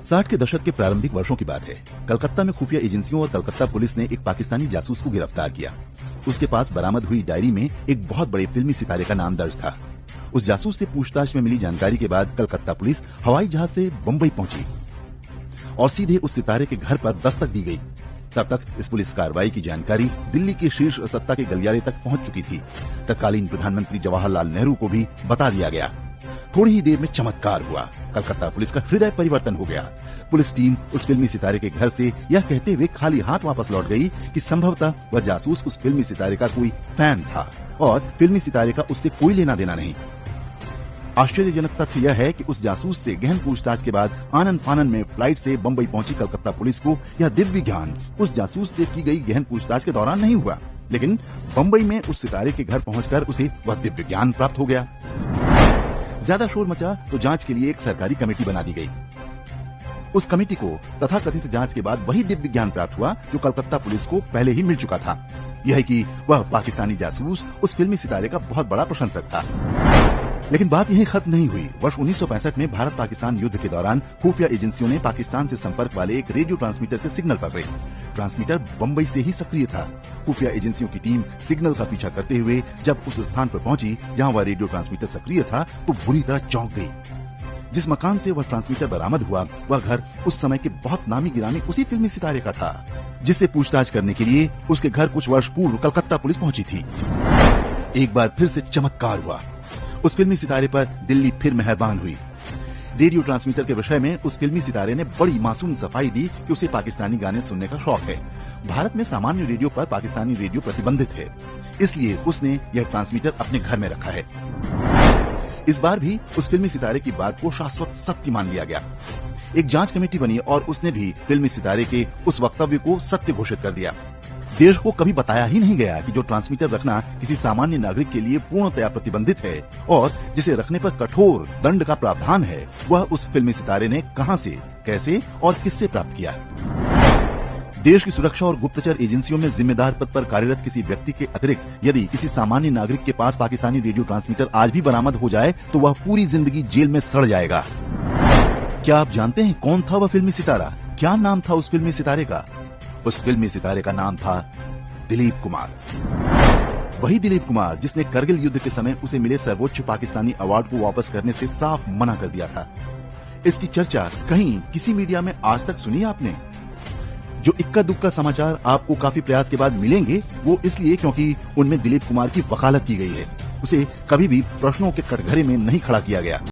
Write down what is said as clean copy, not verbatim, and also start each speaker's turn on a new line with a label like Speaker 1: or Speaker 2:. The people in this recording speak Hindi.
Speaker 1: 60 के दशक के प्रारंभिक वर्षों की बात है। कलकत्ता में खुफिया एजेंसियों और कलकत्ता पुलिस ने एक पाकिस्तानी जासूस को गिरफ्तार किया। उसके पास बरामद हुई डायरी में एक बहुत बड़े फिल्मी सितारे का नाम दर्ज था। उस जासूस से पूछताछ में मिली जानकारी के बाद कलकत्ता पुलिस हवाई जहाज से बंबई पहुंची और सीधे उस सितारे के घर पर दस्तक दी गई। तब तक इस पुलिस कार्रवाई की जानकारी दिल्ली के शीर्ष सत्ता के गलियारे तक पहुंच चुकी थी। तत्कालीन प्रधानमंत्री जवाहरलाल नेहरू को भी बता दिया गया। थोड़ी ही देर में चमत्कार हुआ। कलकत्ता पुलिस का हृदय परिवर्तन हो गया। पुलिस टीम उस फिल्मी सितारे के घर से यह कहते हुए खाली हाथ वापस लौट गई कि संभवतः वह जासूस उस फिल्मी सितारे का कोई फैन था और फिल्मी सितारे का उससे कोई लेना देना नहीं। आश्चर्यजनक तथ्य यह है कि उस जासूस से गहन पूछताछ के बाद आनन फानन में फ्लाइट से बंबई पहुंची कलकत्ता पुलिस को यह दिव्य ज्ञान उस जासूस से की गई गहन पूछताछ के दौरान नहीं हुआ, लेकिन बंबई में उस सितारे के घर पहुंचकर उसे वह दिव्य ज्ञान प्राप्त हो गया। ज्यादा शोर मचा तो जांच के लिए एक सरकारी कमेटी बना दी गई। उस कमेटी को तथाकथित जांच के बाद वही दिव्य ज्ञान प्राप्त हुआ जो कलकत्ता पुलिस को पहले ही मिल चुका था। यह है कि वह पाकिस्तानी जासूस उस फिल्मी सितारे का बहुत बड़ा प्रशंसक था। लेकिन बात यहीं खत्म नहीं हुई। वर्ष 1965 में भारत पाकिस्तान युद्ध के दौरान खुफिया एजेंसियों ने पाकिस्तान से संपर्क वाले एक रेडियो ट्रांसमीटर के सिग्नल पकड़े। ट्रांसमीटर बंबई से ही सक्रिय था। खुफिया एजेंसियों की टीम सिग्नल का पीछा करते हुए जब उस स्थान पर पहुंची जहां वह रेडियो ट्रांसमीटर सक्रिय था तो बुरी तरह चौंक गई। जिस मकान से वह ट्रांसमीटर बरामद हुआ वह घर उस समय के बहुत नामी गिरामी उसी फिल्मी सितारे का था जिससे पूछताछ करने के लिए उसके घर कुछ वर्ष पूर्व कलकत्ता पुलिस पहुंची थी। एक बार फिर से चमत्कार हुआ। उस फिल्मी सितारे पर दिल्ली फिर मेहरबान हुई। रेडियो ट्रांसमीटर के विषय में उस फिल्मी सितारे ने बड़ी मासूम सफाई दी कि उसे पाकिस्तानी गाने सुनने का शौक है। भारत में सामान्य रेडियो पर पाकिस्तानी रेडियो प्रतिबंधित है, इसलिए उसने यह ट्रांसमीटर अपने घर में रखा है। इस बार भी उस फिल्मी सितारे की बात को शाश्वत सत्य मान लिया गया। एक जांच कमेटी बनी और उसने भी फिल्मी सितारे के उस वक्तव्य को सत्य घोषित कर दिया। देश को कभी बताया ही नहीं गया कि जो ट्रांसमीटर रखना किसी सामान्य नागरिक के लिए पूर्णतया प्रतिबंधित है और जिसे रखने पर कठोर दंड का प्रावधान है, वह उस फिल्मी सितारे ने कहां से, कैसे और किससे प्राप्त किया। देश की सुरक्षा और गुप्तचर एजेंसियों में जिम्मेदार पद पर कार्यरत किसी व्यक्ति के अतिरिक्त यदि किसी सामान्य नागरिक के पास पाकिस्तानी रेडियो ट्रांसमीटर आज भी बरामद हो जाए तो वह पूरी जिंदगी जेल में सड़ जाएगा। क्या आप जानते हैं कौन था वह फिल्मी सितारा? क्या नाम था उस फिल्मी सितारे का? उस फिल्मी सितारे का नाम था दिलीप कुमार। वही दिलीप कुमार जिसने करगिल युद्ध के समय उसे मिले सर्वोच्च पाकिस्तानी अवार्ड को वापस करने से साफ मना कर दिया था। इसकी चर्चा कहीं किसी मीडिया में आज तक सुनी आपने? जो इक्का दुक्का समाचार आपको काफी प्रयास के बाद मिलेंगे वो इसलिए क्योंकि उनमें दिलीप कुमार की वकालत की गई है। उसे कभी भी प्रश्नों के कटघरे में नहीं खड़ा किया गया।